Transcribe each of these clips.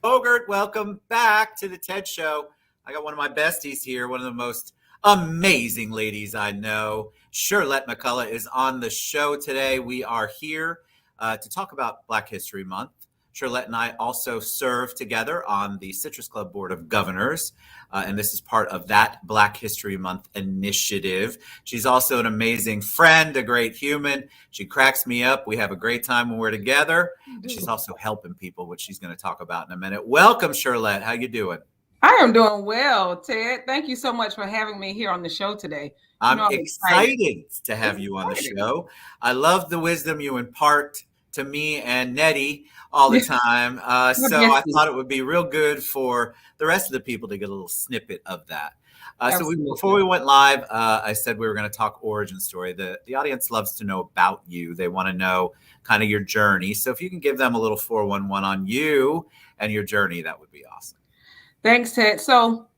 Bogert, welcome back to the TED Show. I got one of my besties here, one of the most amazing ladies I know. Cherlette McCullough is on the show today. We are here to talk about Black History Month. Cherlette and I also serve together on the Citrus Club Board of Governors, and this is part of that Black History Month initiative. She's also an amazing friend, a great human. She cracks me up. We have a great time when we're together. She's also helping people, which she's going to talk about in a minute. Welcome, Cherlette. How you doing? I am doing well, Ted. Thank you so much for having me here on the show today. I'm I'm excited. excited to have you on the show. I love the wisdom you impart to me and Nettie all the time. My So I bestie. thought it would be real good for the rest of the people to get a little snippet of that. Before Absolutely. we went live, I said we were going to talk origin story. The audience loves to know about you. They want to know kind of your journey. So if you can give them a little 411 on you and your journey, that would be awesome. Thanks, Ted. So,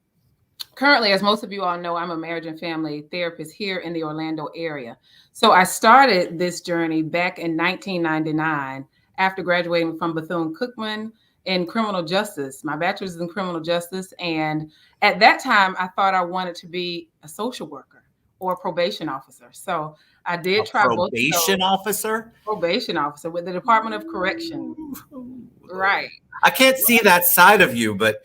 currently, as most of you all know, I'm a marriage and family therapist here in the Orlando area. So, I started this journey back in 1999 after graduating from Bethune-Cookman in criminal justice. My bachelor's is in criminal justice. And at that time, I thought I wanted to be a social worker or a probation officer. So, I A did try both of those. probation officer? Probation officer with the Department of Correction. Right. I can't see that side of you, but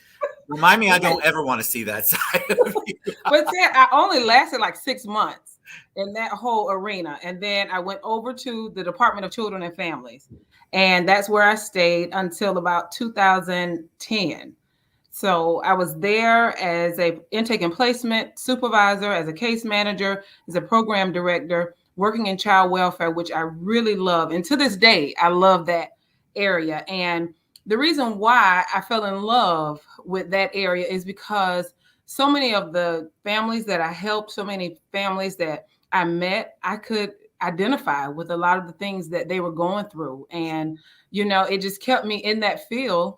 remind me I Right. don't ever want to see that side of you. But then I only lasted like 6 months in that whole arena. And then I went over to the Department of Children and Families. And that's where I stayed until about 2010. So I was there as a intake and placement supervisor, as a case manager, as a program director, working in child welfare, which I really love. And to this day, I love that area. And the reason why I fell in love with that area is because so many of the families that I helped, so many families that I met, I could identify with a lot of the things that they were going through. And, it just kept me in that field,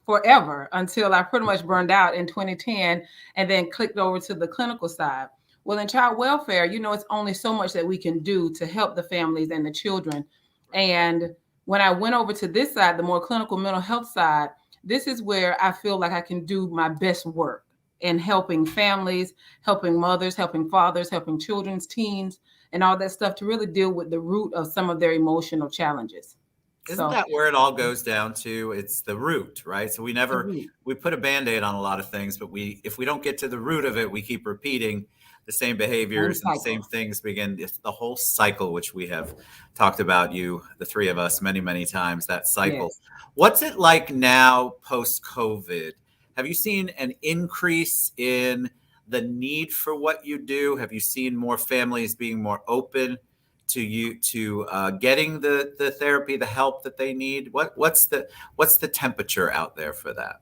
forever until I pretty much burned out in 2010 and then clicked over to the clinical side. Well, in child welfare, it's only so much that we can do to help the families and the children. And when I went over to this side, the more clinical mental health side, this is where I feel like I can do my best work in helping families, helping mothers, helping fathers, helping children's teens, and all that stuff to really deal with the root of some of their emotional challenges. Isn't So that where it all goes down to? It's the root, right? So the root. we put a Band-Aid on a lot of things, but if we don't get to the root of it, we keep repeating the same Same behaviors and the same cycle. things begin. It's the whole cycle, which we have talked about, the three of us, many, many times, that cycle. Yes. What's it like now post-COVID? Have you seen an increase in the need for what you do? Have you seen more families being more open to getting the therapy, the help that they need? What's the temperature out there for that?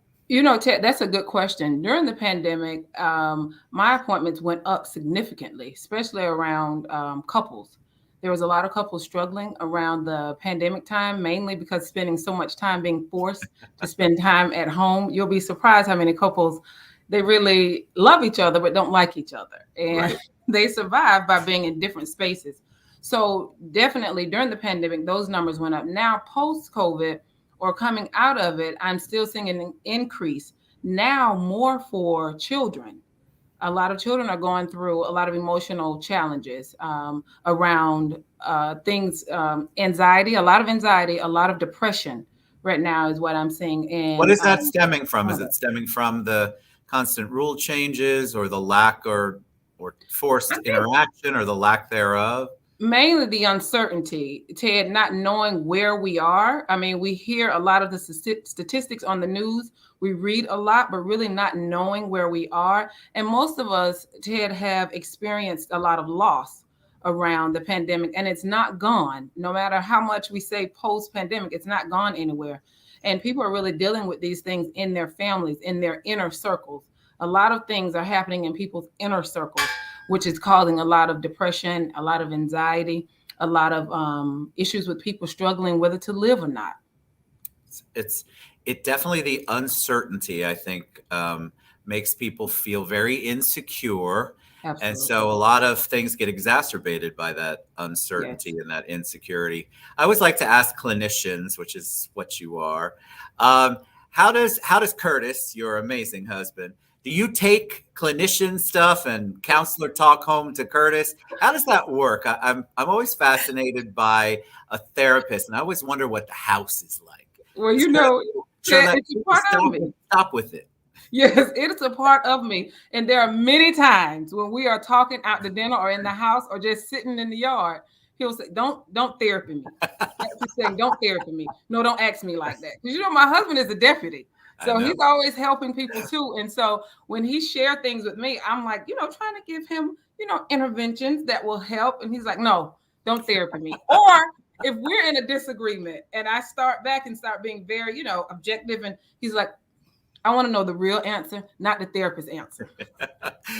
Ted, that's a good question. During the pandemic, my appointments went up significantly, especially around couples. There was a lot of couples struggling around the pandemic time, mainly because spending so much time being forced to spend time at home. You'll be surprised how many couples they really love each other but don't like each other, and Right. they survive by being in different spaces. So definitely during the pandemic, those numbers went up. Now post COVID or coming out of it, I'm still seeing an increase now more for children. A lot of children are going through a lot of emotional challenges around things, anxiety, a lot of depression right now is what I'm seeing. What And is that stemming from? Is it stemming from the constant rule changes or the lack or I forced think interaction or the lack thereof? mainly the uncertainty, Ted, not knowing where we are. I mean, we hear a lot of the statistics on the news. We read a lot, but really not knowing where we are. And most of us, Ted, have experienced a lot of loss around the pandemic, and it's not gone. No matter how much we say post pandemic, it's not gone anywhere. And people are really dealing with these things in their families, in their inner circles. A lot of things are happening in people's inner circles, which is causing a lot of depression, a lot of anxiety, a lot of issues with people struggling whether to live or not. It's it definitely the uncertainty, I think, makes people feel very insecure. And so Absolutely. a lot of things get exacerbated by that Yes. uncertainty and that insecurity. I always like to ask clinicians, which is what you are, um, How does Curtis, your amazing husband, do you take clinician stuff and counselor talk home to Curtis? How does that work? I'm always fascinated by a therapist, and I always wonder what the house is like. Well, you know, Cherlette, it's a part of me. Stop with it. Yes, it's a part of me. And there are many times when we are talking out to dinner or in the house or just sitting in the yard, he'll say, don't therapy me. He's saying, don't therapy me. No, don't ask me like that. Because, you know, my husband is a deputy. So he's always helping people too. And so when he shared things with me, I'm like, you know, trying to give him, you know, interventions that will help. And he's like, no, don't therapy me. Or if we're in a disagreement and I start back and start being very, you know, objective, and he's like, I want to know the real answer, not the therapist's answer.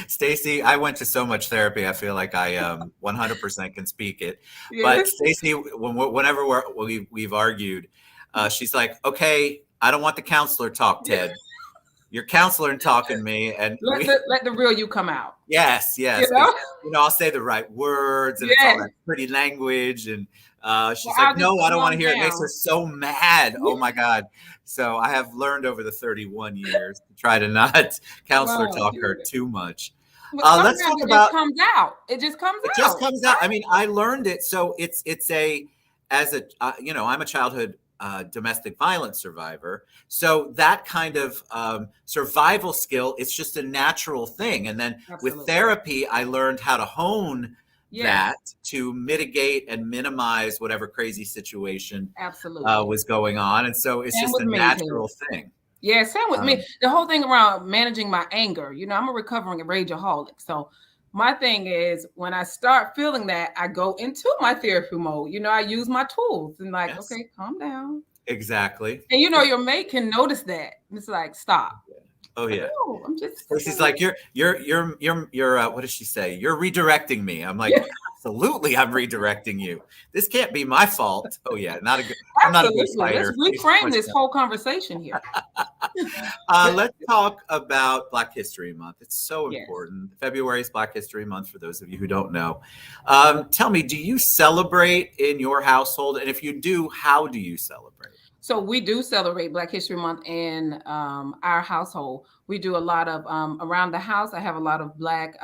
Stacey, I went to so much therapy. I feel like I 100% can speak it. Yes. But Stacey, whenever we've argued, she's like, okay, I don't want the counselor talk, Ted. You're counseling talking me, and let the real you come out. Yes. You know, I'll say the right words, and it's all that pretty language, and she's like, no, I don't want to hear it. It makes her so mad. Oh my God. So I have learned over the 31 years to try to not counselor talk her too much. Let's talk about. It comes out. It just comes out. It just comes out. I mean, I learned it. So you know, I'm a childhood domestic violence survivor. So that kind of survival skill, it's just a natural thing. And then with therapy, I learned how to hone that to mitigate and minimize whatever crazy situation was going on. And so it's just a natural thing. Yeah, same with me. The whole thing around managing my anger, you know, I'm a recovering rageaholic. So my thing is when I start feeling that, I go into my therapy mode. You know, I use my tools and like, okay, calm down. Exactly. And you know, your mate can notice that. It's like, stop. Oh yeah. No, I'm just. She's like, you're. What does she say? You're redirecting me. I'm like, absolutely, I'm redirecting you. This can't be my fault. Oh yeah, I'm not a good fighter. Let's reframe this whole conversation here. Let's talk about Black History Month. It's so important. February is Black History Month for those of you who don't know. Tell me, do you celebrate in your household? And if you do, how do you celebrate? So we do celebrate Black History Month in our household. We do a lot of around the house. I have a lot of Black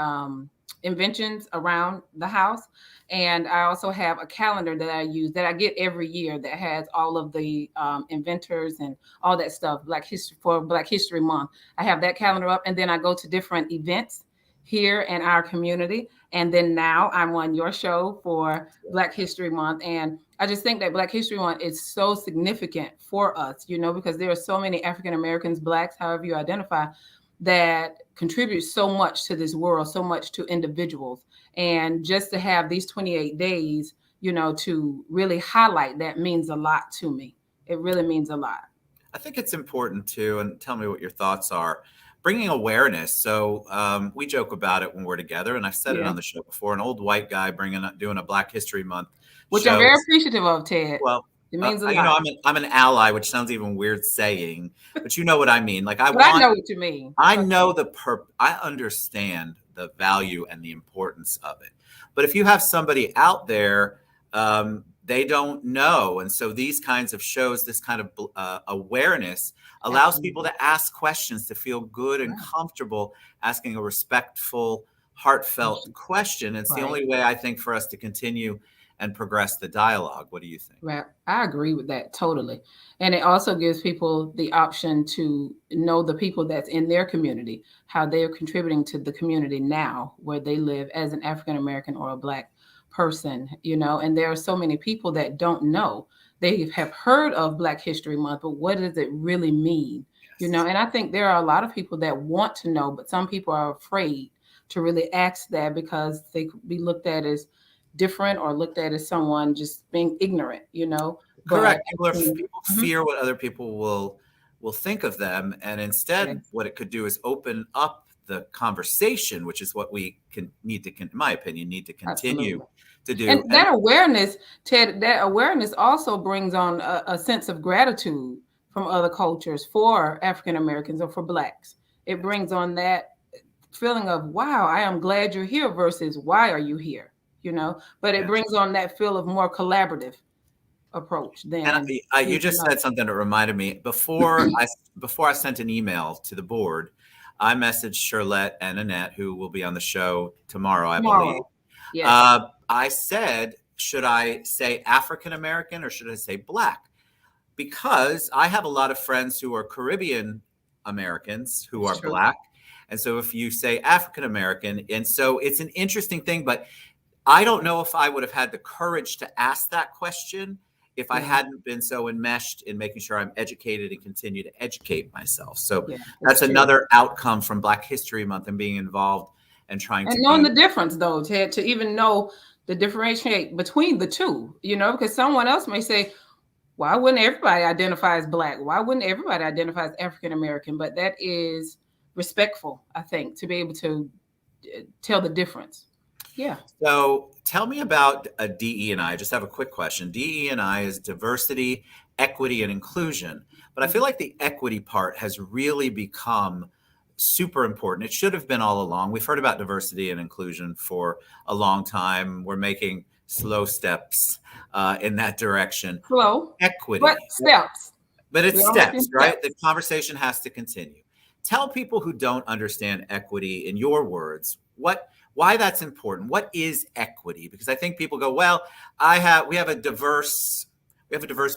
inventions around the house. And I also have a calendar that I use that I get every year that has all of the inventors and all that stuff, Black History Month. I have that calendar up, and then I go to different events here in our community. And then now I'm on your show for Black History Month. And I just think that Black History Month is so significant for us, you know, because there are so many African Americans, Blacks, however you identify, that contribute so much to this world, so much to individuals. And just to have these 28 days, you know, to really highlight that means a lot to me. It really means a lot. I think it's important too, and tell me what your thoughts are, bringing awareness. So we joke about it when we're together, and I've said it on the show before, an old white guy doing a Black History Month which show. I'm very appreciative of, Ted. Well, it means a lot. You know, I'm an ally, which sounds even weird saying, but you know what I mean. Like I know what you mean. I know I understand the value and the importance of it. But if you have somebody out there, they don't know. And so these kinds of shows, this kind of awareness allows people to ask questions, to feel good and comfortable asking a respectful, heartfelt question. It's the only way, I think, for us to continue and progress the dialogue. What do you think? Right. I agree with that totally. And it also gives people the option to know the people that's in their community, how they're contributing to the community now where they live as an African American or a Black person, you know, and there are so many people that don't know. They have heard of Black History Month, but what does it really mean? You know, and I think there are a lot of people that want to know, but some people are afraid to really ask that because they could be looked at as different or looked at as someone just being ignorant, you know. Correct. People fear what other people will think of them, and instead what it could do is open up the conversation, which is what we need to, in my opinion, continue to do. And that awareness, Ted, that awareness also brings on a sense of gratitude from other cultures for African Americans or for Blacks. It brings on that feeling of, wow, I am glad you're here versus why are you here? You know, but it brings on that feel of more collaborative. approach than And you just said something that reminded me. Before I sent an email to the board, I messaged Cherlette and Annette, who will be on the show tomorrow, I believe. Yes. I said, should I say African American or should I say Black? Because I have a lot of friends who are Caribbean Americans who are Black. And so if you say African American, and so it's an interesting thing, but I don't know if I would have had the courage to ask that question if I hadn't been so enmeshed in making sure I'm educated and continue to educate myself. So that's another outcome from Black History Month and being involved and trying to knowing the difference, though, Ted, to even know the differentiate between the two, because someone else may say, why wouldn't everybody identify as Black? Why wouldn't everybody identify as African American? But that is respectful, I think, to be able to tell the difference. Yeah. So tell me about DE&I. I just have a quick question. DE&I is diversity, equity, and inclusion. But I feel like the equity part has really become super important. It should have been all along. We've heard about diversity and inclusion for a long time. We're making slow steps in that direction. Slow. Equity. But steps. But it's steps, right? The conversation has to continue. Tell people who don't understand equity in your words, why that's important. What is equity? Because I think people go, well, we have a diverse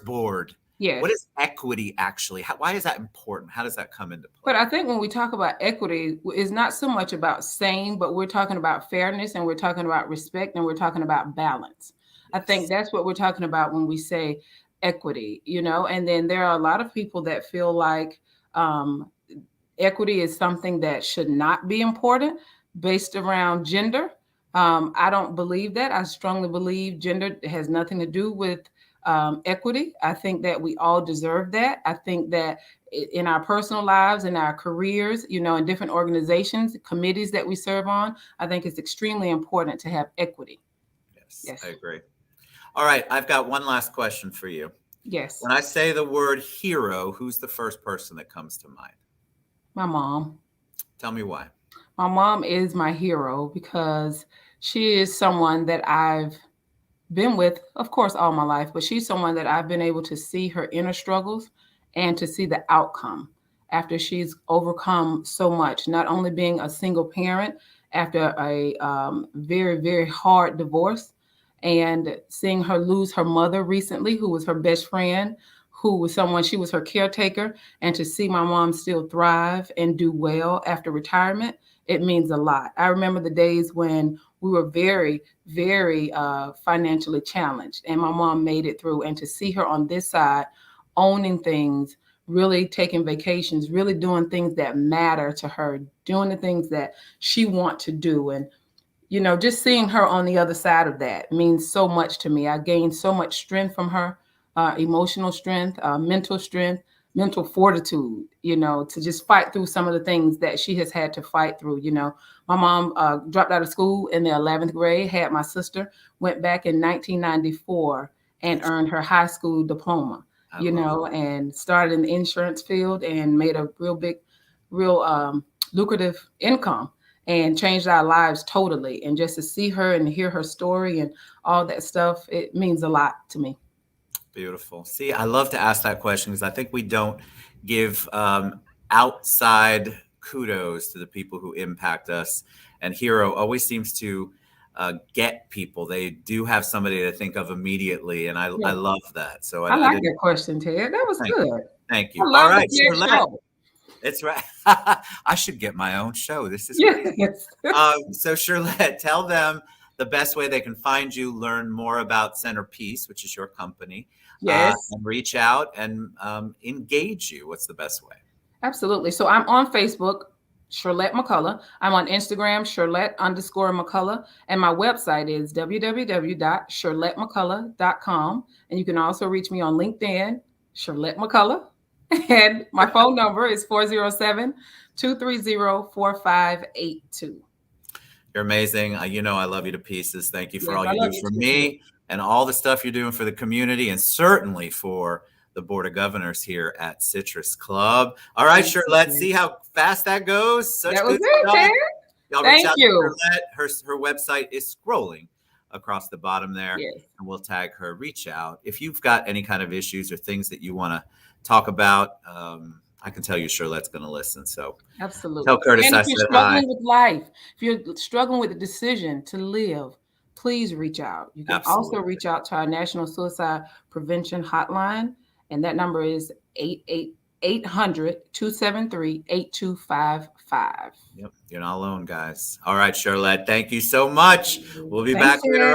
board. Yes. What is equity actually? Why is that important? How does that come into play? But I think when we talk about equity, it's not so much about saying, but we're talking about fairness and we're talking about respect and we're talking about balance. I think that's what we're talking about when we say equity, and then there are a lot of people that feel like equity is something that should not be important based around gender. I don't believe that. I strongly believe gender has nothing to do with equity. I think that we all deserve that. I think that in our personal lives, in our careers, in different organizations, committees that we serve on, I think it's extremely important to have equity. Yes. I agree. All right. I've got one last question for you. Yes. When I say the word hero, who's the first person that comes to mind? My mom. Tell me why. My mom is my hero because she is someone that I've been with, of course, all my life, but she's someone that I've been able to see her inner struggles and to see the outcome after she's overcome so much, not only being a single parent after a very, very hard divorce and seeing her lose her mother recently, who was her best friend, who was someone, she was her caretaker, and to see my mom still thrive and do well after retirement, it means a lot. I remember the days when we were very, very financially challenged, and my mom made it through. And to see her on this side, owning things, really taking vacations, really doing things that matter to her, doing the things that she wants to do. And, just seeing her on the other side of that means so much to me. I gained so much strength from her, emotional strength, mental fortitude, to just fight through some of the things that she has had to fight through. My mom dropped out of school in the 11th grade, had my sister, went back in 1994 and earned her high school diploma, and started in the insurance field and made a real lucrative income and changed our lives totally. And just to see her and hear her story and all that stuff, it means a lot to me. Beautiful. See, I love to ask that question because I think we don't give outside kudos to the people who impact us. And hero always seems to get people. They do have somebody to think of immediately. And I love that. So I like your question, Ted. That was good. Thank you. All right. Show. It's right. I should get my own show. This is great. So Cherlette, tell them the best way they can find you, learn more about Centerpiece, which is your company. Yes. And reach out and engage you. What's the best way? Absolutely. So I'm on Facebook, Cherlette McCullough. I'm on Instagram, Cherlette_McCullough. And my website is www.cherlettemccullough.com. And you can also reach me on LinkedIn, Cherlette McCullough. And my phone number is 407-230-4582. You're amazing. I love you to pieces. Thank you for all you do for me and all the stuff you're doing for the community and certainly for the Board of Governors here at Citrus Club. All right, Cherlette, see how fast that goes? Such that good was it, stuff. Y'all Thank you. Cherlette. Her website is scrolling across the bottom there. Yes. And we'll tag her. Reach out. If you've got any kind of issues or things that you want to talk about, I can tell you Cherlette's going to listen. So Absolutely. tell Curtis And I if you're said struggling hi. with life, if you're struggling with the decision to live, please reach out. You can Absolutely. also reach out to our National Suicide Prevention Hotline, and that number is 800-273-8255. Yep, you're not alone, guys. All right, Cherlette, thank you so much. We'll be Thanks, back later Ed.